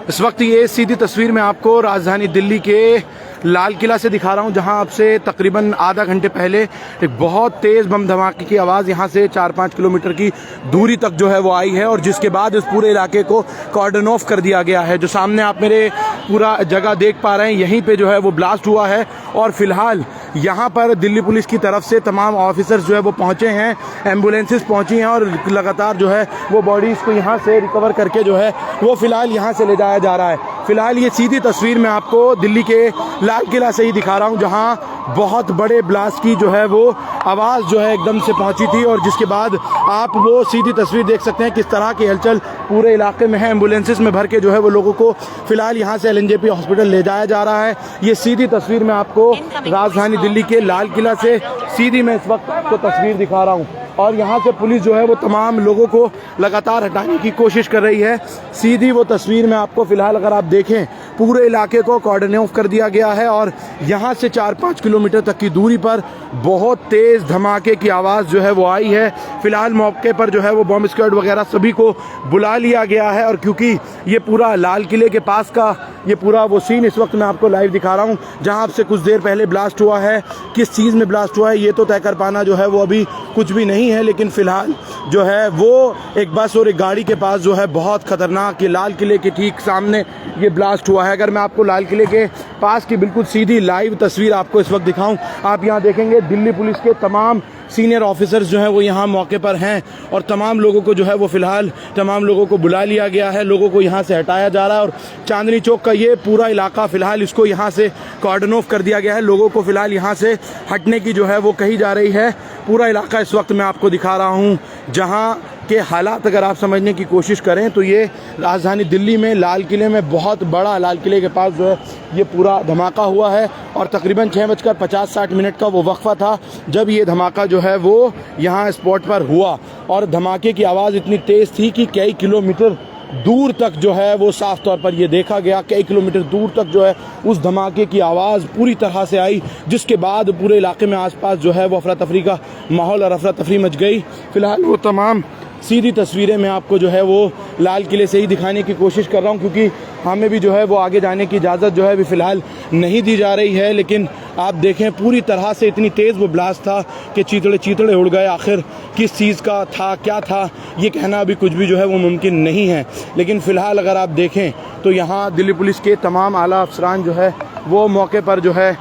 इस वक्त ये सीधी तस्वीर मैं आपको राजधानी दिल्ली के लाल किला से दिखा रहा हूं, जहां आपसे तकरीबन आधा घंटे पहले एक बहुत तेज़ बम धमाके की आवाज़ यहां से 4-5 किलोमीटर की दूरी तक जो है वो आई है और जिसके बाद इस पूरे इलाके को कॉर्डन ऑफ कर दिया गया है। जो सामने आप मेरे पूरा जगह देख पा रहे हैं, यहीं पे जो है वो ब्लास्ट हुआ है और फिलहाल यहाँ पर दिल्ली पुलिस की तरफ से तमाम ऑफिसर्स जो है वो पहुँचे हैं, एम्बुलेंसेस पहुँची हैं और लगातार जो है वो बॉडीज़ को यहाँ से रिकवर करके जो है वो फ़िलहाल यहाँ से ले जाया जा रहा है। फ़िलहाल ये सीधी तस्वीर मैं आपको दिल्ली के लाल किला से ही दिखा रहा हूँ, जहाँ बहुत बड़े ब्लास्ट की जो है वो आवाज़ जो है एकदम से पहुँची थी और जिसके बाद आप वो सीधी तस्वीर देख सकते हैं किस तरह की हलचल पूरे इलाके में है। एम्बुलेंसेस में भर के जो है वो लोगों को फ़िलहाल यहाँ से LNJP हॉस्पिटल ले जाया जा रहा है। ये सीधी तस्वीर मैं आपको राजधानी दिल्ली के लाल किला से सीधी मैं इस वक्त आपको तस्वीर दिखा रहा हूँ और यहाँ से पुलिस जो है वो तमाम लोगों को लगातार हटाने की कोशिश कर रही है। सीधी वो तस्वीर में आपको फ़िलहाल अगर आप देखें, पूरे इलाके को कॉर्डन ऑफ कर दिया गया है और यहाँ से 4-5 किलोमीटर तक की दूरी पर बहुत तेज़ धमाके की आवाज़ जो है वो आई है। फ़िलहाल मौके पर जो है वो बॉम्ब स्क्वाड वगैरह सभी को बुला लिया गया है और क्योंकि ये पूरा लाल किले के पास का ये पूरा वो सीन इस वक्त मैं आपको लाइव दिखा रहा हूँ, जहाँ आपसे कुछ देर पहले ब्लास्ट हुआ है। किस चीज़ में ब्लास्ट हुआ है ये तो तय कर पाना जो है वो अभी कुछ भी नहीं है, लेकिन फ़िलहाल जो है वो एक बस और एक गाड़ी के पास जो है बहुत ख़तरनाक, ये लाल किले के ठीक सामने ये ब्लास्ट हुआ है। अगर मैं आपको लाल किले के पास की बिल्कुल सीधी लाइव तस्वीर आपको इस वक्त दिखाऊं, आप यहाँ देखेंगे दिल्ली पुलिस के तमाम सीनियर ऑफिसर्स जो हैं वो यहाँ मौके पर हैं और तमाम लोगों को जो है वो फ़िलहाल तमाम लोगों को बुला लिया गया है, लोगों को यहाँ से हटाया जा रहा है और चांदनी चौक का ये पूरा इलाका फ़िलहाल इसको यहाँ से कॉर्डन ऑफ कर दिया गया है। लोगों को फ़िलहाल यहाँ से हटने की जो है वो कही जा रही है। पूरा इलाका इस वक्त मैं आपको दिखा रहा हूँ, जहाँ के हालात अगर आप समझने की कोशिश करें तो ये राजधानी दिल्ली में लाल किले में बहुत बड़ा, लाल किले के पास जो है ये पूरा धमाका हुआ है और तकरीबन 6:50-60 का वो वक्फा था जब ये धमाका जो है वो यहाँ स्पॉट पर हुआ और धमाके की आवाज़ इतनी तेज़ थी कि कई किलोमीटर दूर तक जो है वो साफ तौर पर ये देखा गया। कई किलोमीटर दूर तक जो है उस धमाके की आवाज़ पूरी तरह से आई, जिसके बाद पूरे इलाके में आसपास जो है वो अफरा तफरी का माहौल और अफरा तफरी मच गई। फ़िलहाल वो तमाम सीधी तस्वीरें मैं आपको जो है वो लाल किले से ही दिखाने की कोशिश कर रहा हूं, क्योंकि हमें भी जो है वो आगे जाने की इजाज़त जो है अभी फ़िलहाल नहीं दी जा रही है। लेकिन आप देखें पूरी तरह से इतनी तेज़ वो ब्लास्ट था कि चीतड़े उड़ गए। आखिर किस चीज़ का था, क्या था, ये कहना अभी कुछ भी जो है वो मुमकिन नहीं है। लेकिन फ़िलहाल अगर आप देखें तो यहाँ दिल्ली पुलिस के तमाम आला अफसरान जो है वो मौके पर जो है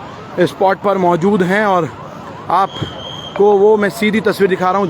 स्पॉट पर मौजूद हैं और आपको वो मैं सीधी तस्वीर दिखा रहा हूँ।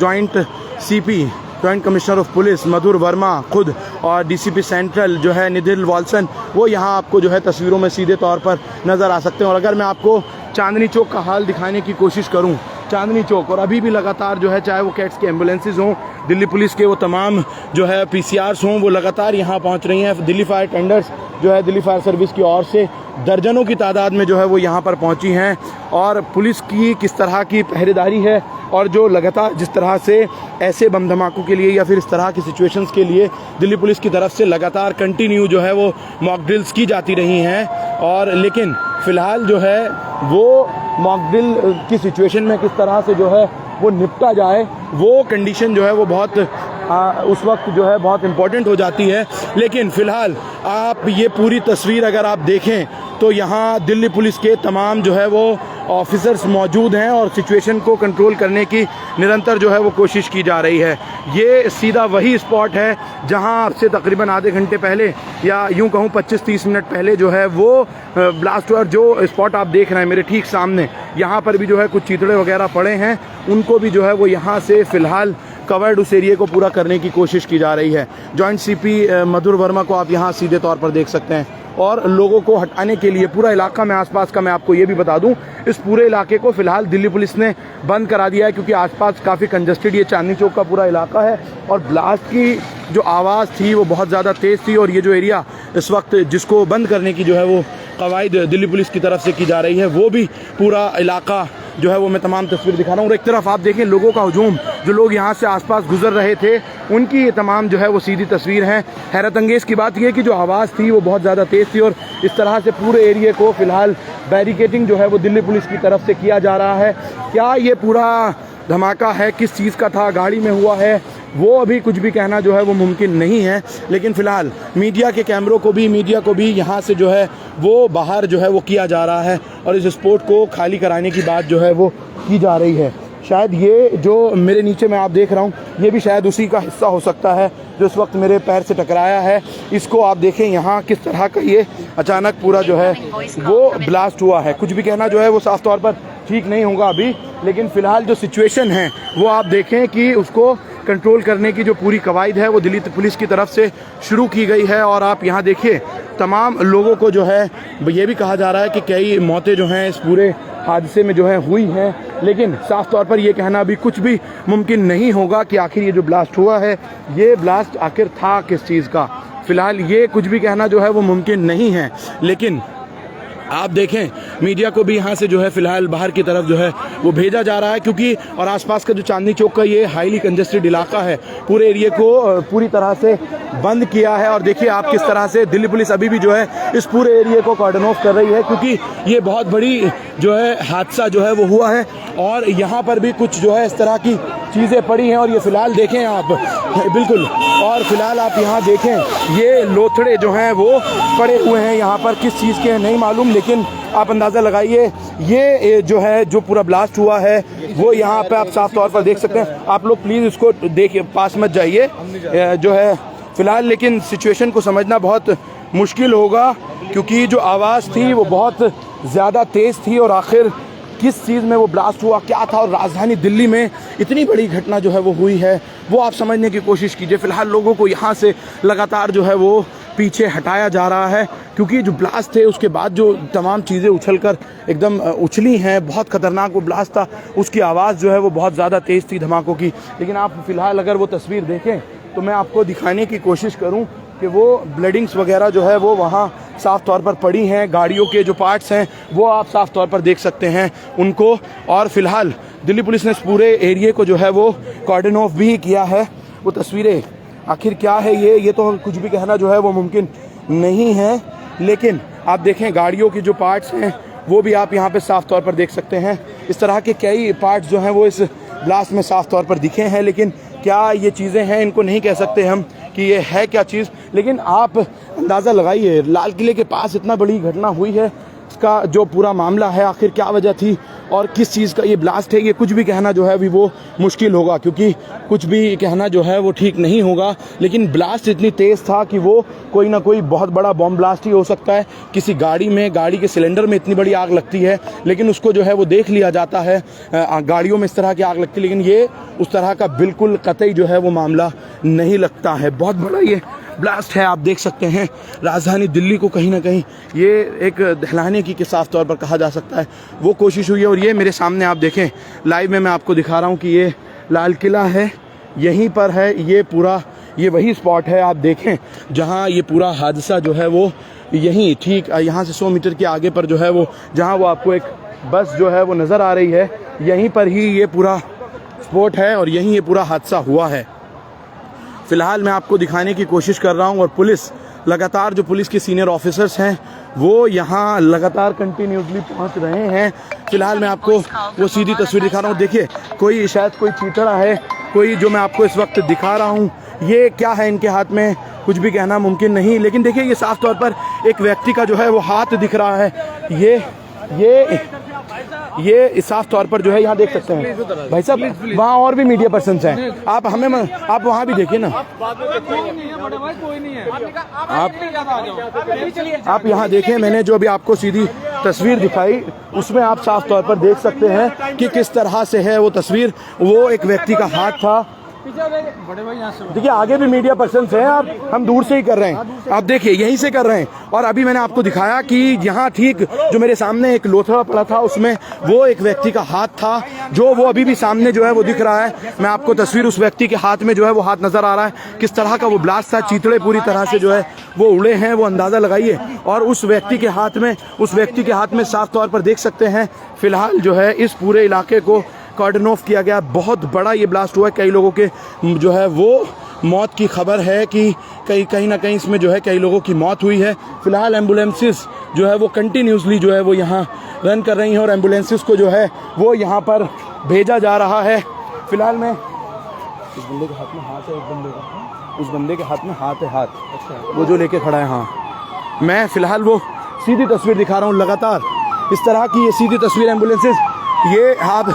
जॉइंट कमिश्नर ऑफ पुलिस मधुर वर्मा खुद और DCP सेंट्रल जो है निधिल वाल्सन, वो यहाँ आपको जो है तस्वीरों में सीधे तौर पर नज़र आ सकते हैं। और अगर मैं आपको चांदनी चौक का हाल दिखाने की कोशिश करूँ, चांदनी चौक और अभी भी लगातार जो है चाहे वो कैट्स के एम्बुलेंसेज हों, दिल्ली पुलिस के वो तमाम जो है PCRs हों, वो लगातार यहाँ पहुँच रही हैं। दिल्ली फायर टेंडर्स जो है दिल्ली फायर सर्विस की ओर से दर्जनों की तादाद में जो है वो यहाँ पर पहुँची हैं और पुलिस की किस तरह की पहरेदारी है और जो लगातार जिस तरह से ऐसे बम धमाकों के लिए या फिर इस तरह की सिचुएशंस के लिए दिल्ली पुलिस की तरफ से लगातार कंटिन्यू जो है वो मॉक ड्रिल्स की जाती रही हैं और लेकिन फ़िलहाल जो है वो मॉक ड्रिल की सिचुएशन में किस तरह से जो है वो निपटा जाए, वो कंडीशन जो है वो बहुत उस वक्त जो है बहुत इम्पोर्टेंट हो जाती है। लेकिन फ़िलहाल आप ये पूरी तस्वीर अगर आप देखें तो यहाँ दिल्ली पुलिस के तमाम जो है वो ऑफिसर्स मौजूद हैं और सिचुएशन को कंट्रोल करने की निरंतर जो है वो कोशिश की जा रही है। ये सीधा वही स्पॉट है जहां आपसे तकरीबन आधे घंटे पहले या यूं कहूं 25-30 मिनट पहले जो है वो ब्लास्ट हुआ। जो स्पॉट आप देख रहे हैं मेरे ठीक सामने, यहाँ पर भी जो है कुछ चीतड़े वगैरह पड़े हैं, उनको भी जो है वो यहाँ से फ़िलहाल कवर्ड उस एरिए को पूरा करने की कोशिश की जा रही है। जॉइंट CP मधुर वर्मा को आप यहाँ सीधे तौर पर देख सकते हैं और लोगों को हटाने के लिए पूरा इलाका में आसपास का मैं आपको ये भी बता दूं, इस पूरे इलाके को फ़िलहाल दिल्ली पुलिस ने बंद करा दिया है क्योंकि आसपास काफ़ी कंजस्टेड ये चांदनी चौक का पूरा इलाका है और ब्लास्ट की जो आवाज़ थी वो बहुत ज़्यादा तेज़ थी और ये जो एरिया इस वक्त जिसको बंद करने की जो है वो कवायद दिल्ली पुलिस की तरफ से की जा रही है, वो भी पूरा इलाका जो है वो मैं तमाम तस्वीर दिखा रहा हूँ। और एक तरफ आप देखें लोगों का हुजूम, जो लोग यहाँ से आसपास गुजर रहे थे उनकी ये तमाम जो है वो सीधी तस्वीर है। हैरत अंगेज़ की बात यह कि जो आवाज़ थी वो बहुत ज़्यादा तेज़ थी और इस तरह से पूरे एरिए को फ़िलहाल बैरिकेटिंग जो है वो दिल्ली पुलिस की तरफ से किया जा रहा है। क्या ये पूरा धमाका है, किस चीज़ का था, गाड़ी में हुआ है, वो अभी कुछ भी कहना जो है वो मुमकिन नहीं है। लेकिन फ़िलहाल मीडिया के कैमरों को भी, मीडिया को भी यहाँ से जो है वो बाहर जो है वो किया जा रहा है और इस स्पॉट को खाली कराने की बात जो है वो की जा रही है। शायद ये जो मेरे नीचे में आप देख रहा हूँ, ये भी शायद उसी का हिस्सा हो सकता है जो इस वक्त मेरे पैर से टकराया है। इसको आप देखें यहाँ किस तरह का ये अचानक पूरा जो है वो ब्लास्ट हुआ है। कुछ भी कहना जो है वो साफ तौर पर ठीक नहीं होगा अभी, लेकिन फ़िलहाल जो सिचुएशन है वो आप देखें कि उसको कंट्रोल करने की जो पूरी कवायद है वो दिल्ली पुलिस की तरफ से शुरू की गई है। और आप यहाँ देखिए तमाम लोगों को जो है ये भी कहा जा रहा है कि कई मौतें जो हैं इस पूरे हादसे में जो है हुई हैं, लेकिन साफ तौर पर ये कहना अभी कुछ भी मुमकिन नहीं होगा कि आखिर ये जो ब्लास्ट हुआ है ये ब्लास्ट आखिर था किस चीज़ का। फ़िलहाल ये कुछ भी कहना जो है वो मुमकिन नहीं है। लेकिन आप देखें मीडिया को भी यहाँ से जो है फ़िलहाल बाहर की तरफ जो है वो भेजा जा रहा है, क्योंकि और आसपास का जो चांदनी चौक का ये हाईली कंजेस्टेड इलाका है, पूरे एरिया को पूरी तरह से बंद किया है। और देखिए आप किस तरह से दिल्ली पुलिस अभी भी जो है इस पूरे एरिया को कॉर्डन ऑफ कर रही है, क्योंकि ये बहुत बड़ी जो है हादसा जो है वो हुआ है और यहाँ पर भी कुछ जो है इस तरह की चीज़ें पड़ी हैं। और ये फ़िलहाल देखें आप बिल्कुल, और फ़िलहाल आप यहाँ देखें ये लोथड़े जो हैं वो पड़े हुए हैं यहाँ पर, किस चीज़ के हैं नहीं मालूम, लेकिन आप अंदाज़ा लगाइए ये जो है जो पूरा ब्लास्ट हुआ है वो यहाँ पे आप साफ तौर पर देख सकते हैं। आप लोग प्लीज़ इसको देखिए, पास मत जाइए जो है फ़िलहाल, लेकिन सिचुएशन को समझना बहुत मुश्किल होगा क्योंकि जो आवाज़ थी वो बहुत ज़्यादा तेज़ थी और आखिर किस चीज़ में वो ब्लास्ट हुआ, क्या था, और राजधानी दिल्ली में इतनी बड़ी घटना जो है वो हुई है वो आप समझने की कोशिश कीजिए। फ़िलहाल लोगों को यहाँ से लगातार जो है वो पीछे हटाया जा रहा है, क्योंकि जो ब्लास्ट थे उसके बाद जो तमाम चीज़ें उछलकर एकदम उछली हैं, बहुत ख़तरनाक वो ब्लास्ट था, उसकी आवाज़ जो है वो बहुत ज़्यादा तेज़ थी धमाकों की। लेकिन आप फ़िलहाल अगर वो तस्वीर देखें तो मैं आपको दिखाने की कोशिश करूं कि वो ब्लडिंग्स वगैरह जो है वो वहाँ साफ़ तौर पर पड़ी हैं, गाड़ियों के जो पार्ट्स हैं वो आप साफ़ तौर पर देख सकते हैं उनको। और फ़िलहाल दिल्ली पुलिस ने इस पूरे एरिए को जो है वो कॉर्डन ऑफ भी किया है। वो तस्वीरें आखिर क्या है ये तो कुछ भी कहना जो है वो मुमकिन नहीं है, लेकिन आप देखें गाड़ियों के जो पार्ट्स हैं वो भी आप यहाँ पे साफ़ तौर पर देख सकते हैं। इस तरह के कई पार्ट्स जो हैं वो इस ब्लास्ट में साफ़ तौर पर दिखे हैं, लेकिन क्या ये चीज़ें हैं इनको नहीं कह सकते हम कि ये है क्या चीज़। लेकिन आप अंदाज़ा लगाइए लाल किले के पास इतना बड़ी घटना हुई है, इसका जो पूरा मामला है आखिर क्या वजह थी और किस चीज़ का ये ब्लास्ट है, ये कुछ भी कहना जो है अभी वो मुश्किल होगा, क्योंकि कुछ भी कहना जो है वो ठीक नहीं होगा। लेकिन ब्लास्ट इतनी तेज़ था कि वो कोई ना कोई बहुत बड़ा बॉम्ब ब्लास्ट ही हो सकता है। किसी गाड़ी में, गाड़ी के सिलेंडर में इतनी बड़ी आग लगती है लेकिन उसको जो है वो देख लिया जाता है, गाड़ियों में इस तरह की आग लगती है, लेकिन ये उस तरह का बिल्कुल कतई जो है वो मामला नहीं लगता है। बहुत बड़ा ये ब्लास्ट है, आप देख सकते हैं राजधानी दिल्ली को कहीं ना कहीं ये एक दहलाने की साफ तौर पर कहा जा सकता है वो कोशिश हुई है। और ये मेरे सामने आप देखें लाइव में मैं आपको दिखा रहा हूँ कि ये लाल किला है, यहीं पर है ये पूरा, ये वही स्पॉट है आप देखें जहाँ ये पूरा हादसा जो है वो यहीं ठीक यहाँ से 100 मीटर के आगे पर जो है वो, जहाँ वो आपको एक बस जो है वो नज़र आ रही है, यहीं पर ही ये पूरा स्पॉट है और यहीं ये पूरा हादसा हुआ है। फ़िलहाल मैं आपको दिखाने की कोशिश कर रहा हूं और पुलिस लगातार, जो पुलिस के सीनियर ऑफिसर्स हैं वो यहाँ लगातार कंटिन्यूसली पहुंच रहे हैं। फ़िलहाल मैं आपको वो सीधी तस्वीर दिखा रहा हूं। देखिए कोई शायद कोई चीतड़ा है, कोई जो मैं आपको इस वक्त दिखा रहा हूं, ये क्या है इनके हाथ में कुछ भी कहना मुमकिन नहीं। लेकिन देखिए ये साफ तौर पर एक व्यक्ति का जो है वो हाथ दिख रहा है, ये साफ तौर पर जो है यहाँ देख सकते हैं। भाई साहब वहाँ और भी मीडिया पर्सन्स हैं, आप वहाँ भी देखिए ना, आप यहाँ देखें। मैंने जो अभी आपको सीधी तस्वीर दिखाई उसमें आप साफ तौर पर देख सकते हैं कि किस तरह से है वो तस्वीर, वो एक व्यक्ति का हाथ था। देखिए आगे भी मीडिया पर्सन हैं, आप हम दूर से ही कर रहे हैं, आप देखिए यहीं से कर रहे हैं। और अभी मैंने आपको दिखाया कि यहाँ ठीक जो मेरे सामने एक लोथड़ा पड़ा था उसमें वो एक व्यक्ति का हाथ था, जो वो अभी भी सामने जो है वो दिख रहा है। मैं आपको तस्वीर उस व्यक्ति के हाथ में जो है वो हाथ नजर आ रहा है, किस तरह का वो ब्लास्ट था, चीतड़े पूरी तरह से जो है वो उड़े हैं, वो अंदाजा लगाइए। और उस व्यक्ति के हाथ में साफ तौर पर देख सकते हैं फिलहाल जो है इस पूरे इलाके को कॉर्डन ऑफ किया गया। बहुत बड़ा ये ब्लास्ट हुआ है, कई लोगों के जो है वो मौत की खबर है कि कहीं ना कहीं इसमें जो है कई लोगों की मौत हुई है। फिलहाल एम्बुलेंसेस जो है वो कंटिन्यूसली जो है वो यहाँ रन कर रही हैं और एम्बुलेंसेस को जो है वो यहाँ पर भेजा जा रहा है। फिलहाल मैं इस बंदे के हाथ में हाथ है, उस बंदे के हाथ में हाथ है, हाथ वो जो लेके खड़ा है। हाँ, मैं फ़िलहाल वो सीधी तस्वीर दिखा रहा हूँ लगातार। इस तरह की ये सीधी तस्वीर एम्बुलेंसेज, ये आप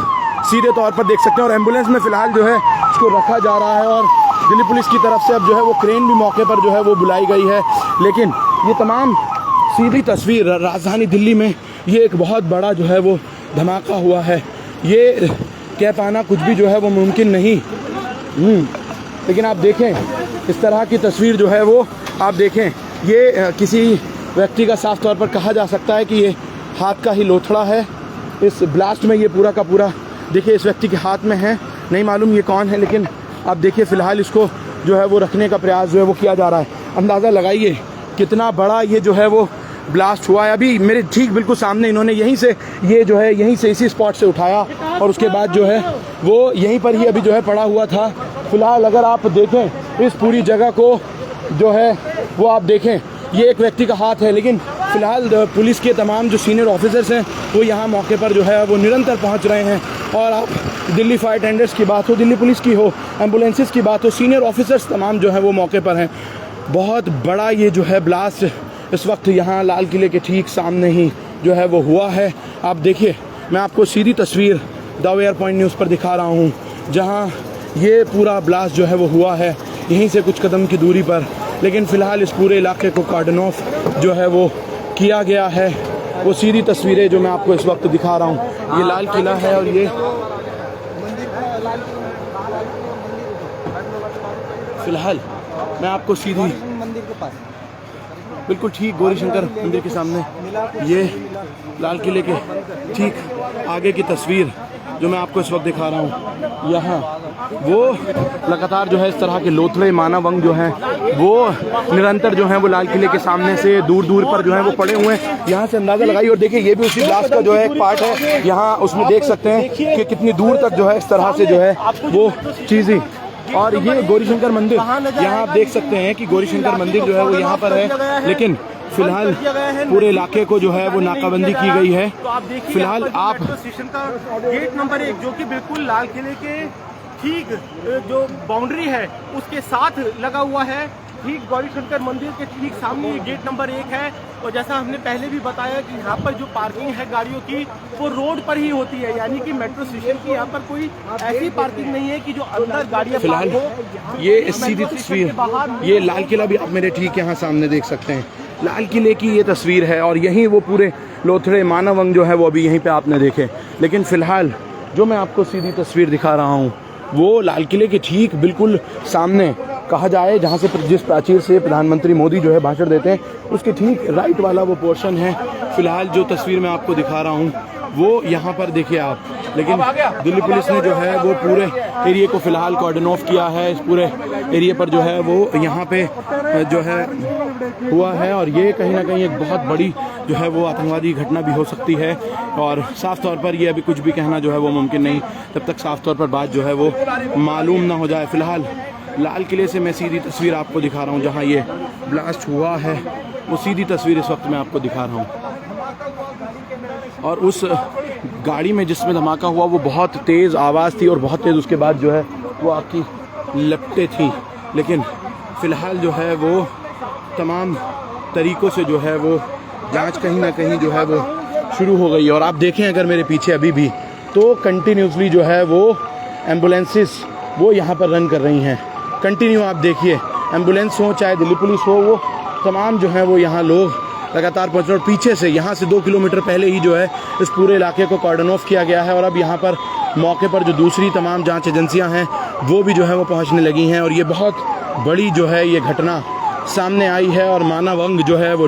सीधे तौर पर देख सकते हैं। और एम्बुलेंस में फ़िलहाल जो है इसको रखा जा रहा है और दिल्ली पुलिस की तरफ से अब जो है वो क्रेन भी मौके पर जो है वो बुलाई गई है। लेकिन ये तमाम सीधी तस्वीर राजधानी दिल्ली में ये एक बहुत बड़ा जो है वो धमाका हुआ है। ये कह पाना कुछ भी जो है वो मुमकिन नहीं। लेकिन आप देखें इस तरह की तस्वीर जो है वो आप देखें, ये किसी व्यक्ति का साफ तौर पर कहा जा सकता है कि ये हाथ का ही लोथड़ा है। इस ब्लास्ट में ये पूरा का पूरा देखिए इस व्यक्ति के हाथ में है, नहीं मालूम ये कौन है, लेकिन आप देखिए फ़िलहाल इसको जो है वो रखने का प्रयास जो है वो किया जा रहा है। अंदाज़ा लगाइए कितना बड़ा ये जो है वो ब्लास्ट हुआ है। अभी मेरे ठीक बिल्कुल सामने इन्होंने यहीं से ये जो है यहीं से इसी स्पॉट से उठाया और उसके बाद जो है वो यहीं पर ही अभी जो है पड़ा हुआ था। फ़िलहाल अगर आप देखें इस पूरी जगह को जो है वो आप देखें, ये एक व्यक्ति का हाथ है, लेकिन फ़िलहाल पुलिस के तमाम जो सीनियर ऑफिसर्स हैं वो यहाँ मौके पर जो है वो निरंतर पहुँच रहे हैं। और आप दिल्ली फायर टेंडर्स की बात हो, दिल्ली पुलिस की हो, एम्बुलेंसेस की बात हो, सीनियर ऑफिसर्स तमाम जो है वो मौके पर हैं। बहुत बड़ा ये जो है ब्लास्ट इस वक्त यहाँ लाल किले के ठीक सामने ही जो है वो हुआ है। आप देखिए, मैं आपको सीधी तस्वीर द वेयर पॉइंट न्यूज़ पर दिखा रहा हूँ जहाँ ये पूरा ब्लास्ट जो है वो हुआ है, यहीं से कुछ कदम की दूरी पर। लेकिन फ़िलहाल इस पूरे इलाके को कार्डन ऑफ जो है वो किया गया है। वो सीधी तस्वीरें जो मैं आपको इस वक्त दिखा रहा हूँ, ये लाल किला है और ये फ़िलहाल मैं आपको सीधी मंदिर के पास बिल्कुल ठीक गौरीशंकर मंदिर के सामने ये लाल किले के ठीक आगे की तस्वीर जो मैं आपको इस वक्त दिखा रहा हूँ। यहाँ वो लगातार जो है इस तरह के लोथड़े मानवंग जो हैं वो निरंतर जो हैं वो लाल किले के सामने से दूर दूर पर जो हैं वो पड़े हुए हैं। यहाँ से अंदाज़ा लगाइए और देखिए ये भी उसी ब्लास्ट का जो है एक पार्ट है। यहाँ उसमें देख सकते हैं कि कितनी दूर तक जो है इस तरह से जो है वो चीज़ें। और ये गौरीशंकर मंदिर, यहाँ आप देख सकते हैं कि गौरीशंकर मंदिर जो है वो यहाँ पर है, लेकिन फिलहाल पूरे इलाके को जो है वो नाकाबंदी की गई है। फिलहाल आप स्टेशन का गेट नंबर 1 जो कि बिल्कुल लाल किले के ठीक जो बाउंड्री है उसके साथ लगा हुआ है, ठीक गौरीशंकर मंदिर के ठीक सामने ये गेट नंबर 1 है। और जैसा हमने पहले भी बताया कि यहाँ पर जो पार्किंग है गाड़ियों की वो रोड पर ही होती है, यानी कि मेट्रो स्टेशन की यहाँ पर कोई ऐसी पार्किंग नहीं है कि जो अंदर गाड़ियाँ फिलहाल ये सीधी तस्वीर, ये लाल किला भी आप मेरे ठीक यहाँ सामने देख सकते हैं। लाल किले की ये तस्वीर है और यहीं वो पूरे लोथड़े मानवंग जो है वो अभी यहीं पे आपने देखे। लेकिन फ़िलहाल जो मैं आपको सीधी तस्वीर दिखा रहा हूँ वो लाल किले के ठीक बिल्कुल सामने कहा जाए जहाँ से जिस प्राचीर से प्रधानमंत्री मोदी जो है भाषण देते हैं उसके ठीक राइट वाला वो पोर्शन है। फ़िलहाल जो तस्वीर मैं आपको दिखा रहा हूँ वो यहाँ पर देखिए आप। लेकिन दिल्ली पुलिस ने जो है वो पूरे एरिया को फ़िलहाल कॉर्डन ऑफ किया है। इस पूरे एरिया पर जो है वो यहाँ पे जो है हुआ है और ये कहीं ना कहीं एक बहुत बड़ी जो है वो आतंकवादी घटना भी हो सकती है। और साफ़ तौर पर ये अभी कुछ भी कहना जो है वो मुमकिन नहीं जब तक साफ़ तौर पर बात जो है वो मालूम ना हो जाए। फ़िलहाल लाल किले से मैं सीधी तस्वीर आपको दिखा रहा हूँ जहाँ ये ब्लास्ट हुआ है, वो सीधी तस्वीर इस वक्त मैं आपको दिखा रहा हूँ। और उस गाड़ी में जिसमें धमाका हुआ वो बहुत तेज़ आवाज़ थी और बहुत तेज़ उसके बाद जो है वो आपकी लपटें थी। लेकिन फ़िलहाल जो है वो तमाम तरीक़ों से जो है वो जांच कहीं ना कहीं जो है वो शुरू हो गई है। और आप देखें अगर मेरे पीछे अभी भी तो कंटिन्यूसली जो है वो एम्बुलेंसेस वो यहाँ पर रन कर रही हैं। कंटिन्यू आप देखिए, एम्बुलेंस हो चाहे दिल्ली पुलिस हो, वो तमाम जो है वो यहाँ लोग लगातार पहुँच रहे हैं। और पीछे से यहाँ से 2 किलोमीटर पहले ही जो है इस पूरे इलाके को कॉर्डन ऑफ किया गया है। और अब यहाँ पर मौके पर जो दूसरी तमाम जांच एजेंसियाँ हैं वो भी जो है वो पहुँचने लगी हैं। और ये बहुत बड़ी जो है ये घटना सामने आई है और मानवंग जो है वो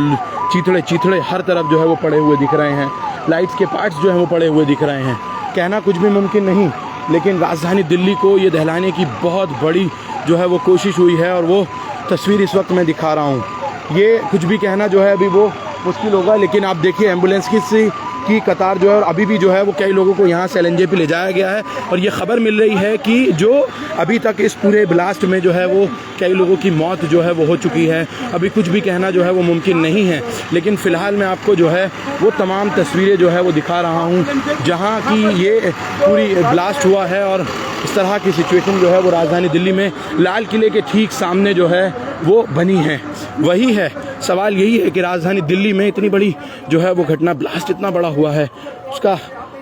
चीथड़े हर तरफ जो है वो पड़े हुए दिख रहे हैं। लाइट्स के पार्ट्स जो हैं वो पड़े हुए दिख रहे हैं। कहना कुछ भी मुमकिन नहीं, लेकिन राजधानी दिल्ली को ये दहलाने की बहुत बड़ी जो है वो कोशिश हुई है और वो तस्वीर इस वक्त मैं दिखा रहा हूँ। ये कुछ भी कहना जो है अभी वो मुश्किल होगा। लेकिन आप देखिए एम्बुलेंस की सी की कतार जो है और अभी भी जो है वो कई लोगों को यहाँ से एलएनजे पे ले जाया गया है। और ये खबर मिल रही है कि जो अभी तक इस पूरे ब्लास्ट में जो है वो कई लोगों की मौत जो है वो हो चुकी है। अभी कुछ भी कहना जो है वो मुमकिन नहीं है, लेकिन फ़िलहाल मैं आपको जो है वो तमाम तस्वीरें जो है वो दिखा रहा हूँ जहाँ की ये पूरी ब्लास्ट हुआ है। और इस तरह की सिचुएशन जो है वो राजधानी दिल्ली में लाल किले के ठीक सामने जो है वो बनी है। वही है, सवाल यही है कि राजधानी दिल्ली में इतनी बड़ी जो है वो घटना, ब्लास्ट इतना बड़ा हुआ है, उसका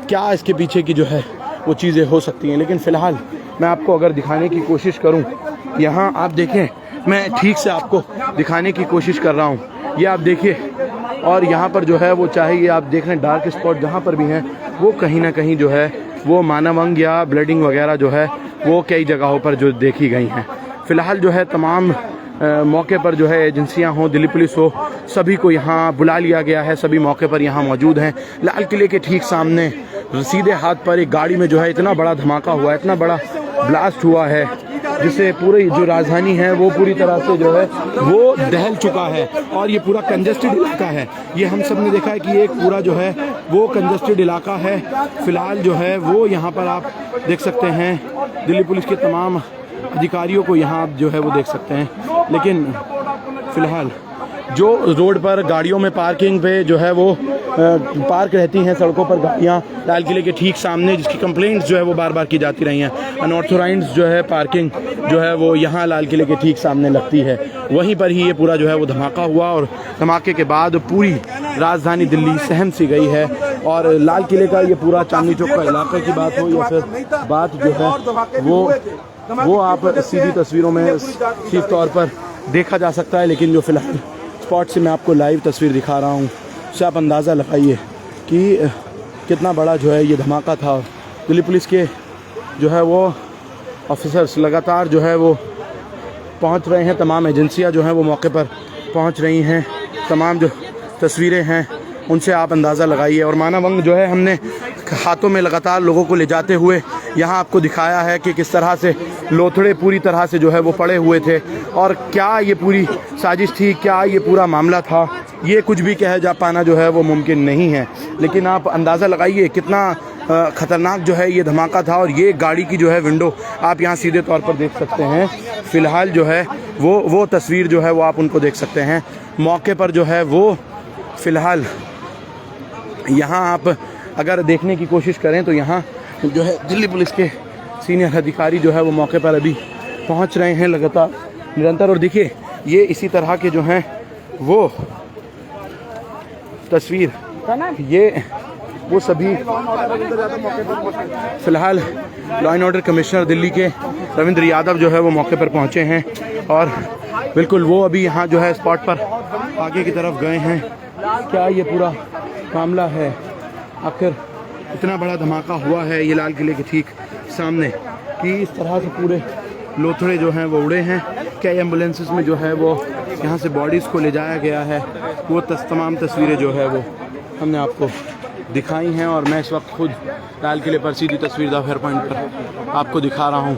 क्या इसके पीछे की जो है वो चीज़ें हो सकती हैं। लेकिन फ़िलहाल मैं आपको अगर दिखाने की कोशिश करूं, यहाँ आप देखें, मैं ठीक से आपको दिखाने की कोशिश कर रहा हूँ, ये आप देखिए। और यहाँ पर जो है वो चाहे ये आप देख रहे हैं डार्क स्पॉट जहाँ पर भी हैं वो कहीं ना कहीं जो है वो मानवंग या ब्लडिंग वगैरह जो है वो कई जगहों पर जो देखी गई हैं। फ़िलहाल जो है तमाम मौके पर जो है एजेंसियां हों, दिल्ली पुलिस हो, सभी को यहाँ बुला लिया गया है। सभी मौके पर यहाँ मौजूद हैं। लाल किले के ठीक सामने सीधे हाथ पर एक गाड़ी में जो है इतना बड़ा धमाका हुआ है, इतना बड़ा ब्लास्ट हुआ है, जिससे पूरी जो राजधानी है वो पूरी तरह से जो है वो दहल चुका है। और ये पूरा कंजेस्टेड इलाका है। ये हम सब ने देखा है कि एक पूरा जो है वो कंजेस्टेड इलाका है। फ़िलहाल जो है वो यहाँ पर आप देख सकते हैं दिल्ली पुलिस के तमाम अधिकारियों को यहाँ आप जो है वो देख सकते हैं। लेकिन फ़िलहाल जो रोड पर गाड़ियों में पार्किंग पे जो है वो पार्क रहती हैं सड़कों पर गाड़ियाँ लाल किले के ठीक सामने, जिसकी कंप्लेंट्स जो है वो बार बार की जाती रही हैं। अनऑथोराइज्ड जो है पार्किंग जो है वो यहाँ लाल किले के ठीक सामने लगती है, वहीं पर ही ये पूरा जो है वो धमाका हुआ। और धमाके के बाद पूरी राजधानी दिल्ली सहम सी गई है। और लाल किले का ये पूरा चांदनी चौक का इलाके की बात हो या फिर बात जो है वो आप सीधी तस्वीरों में सीधे तौर पर देखा जा सकता है। लेकिन जो फ़िलहाल स्पॉट से मैं आपको लाइव तस्वीर दिखा रहा हूँ, उससे आप अंदाज़ा लगाइए कि कितना बड़ा जो है ये धमाका था। दिल्ली पुलिस के जो है वो ऑफिसर्स लगातार जो है वो पहुँच रहे हैं, तमाम एजेंसियाँ जो हैं वो मौके पर पहुँच रही हैं। तमाम जो तस्वीरें हैं उनसे आप अंदाज़ा लगाइए। और मानवंग जो है हमने हाथों में लगातार लोगों को ले जाते हुए यहाँ आपको दिखाया है कि किस तरह से लोथड़े पूरी तरह से जो है वो पड़े हुए थे। और क्या ये पूरी साजिश थी, क्या ये पूरा मामला था, ये कुछ भी कह जा पाना जो है वो मुमकिन नहीं है। लेकिन आप अंदाज़ा लगाइए कितना ख़तरनाक जो है ये धमाका था। और ये गाड़ी की जो है विंडो आप यहाँ सीधे तौर पर देख सकते हैं। फ़िलहाल जो है वो तस्वीर जो है वो आप उनको देख सकते हैं। मौके पर जो है वो फ़िलहाल यहाँ आप अगर देखने की कोशिश करें तो यहाँ जो है दिल्ली पुलिस के सीनियर अधिकारी जो है वो मौके पर अभी पहुँच रहे हैं लगातार निरंतर। और देखिए ये इसी तरह के जो हैं वो तस्वीर, ये वो सभी फ़िलहाल law and order commissioner Delhi के रविंद्र यादव जो है वो मौके पर पहुँचे हैं। और बिल्कुल वो अभी यहाँ जो है स्पॉट पर आगे की तरफ गए हैं। क्या ये पूरा मामला है, आखिर इतना बड़ा धमाका हुआ है ये लाल किले के ठीक सामने कि इस तरह से पूरे लोथड़े जो हैं वो उड़े हैं। कई एम्बुलेंसेस में जो है वो यहाँ से बॉडीज़ को ले जाया गया है। वो तमाम तस्वीरें जो है वो हमने आपको दिखाई हैं। और मैं इस वक्त खुद लाल किले पर सीधी तस्वीर द फेयर पॉइंट पर आपको दिखा रहा हूँ।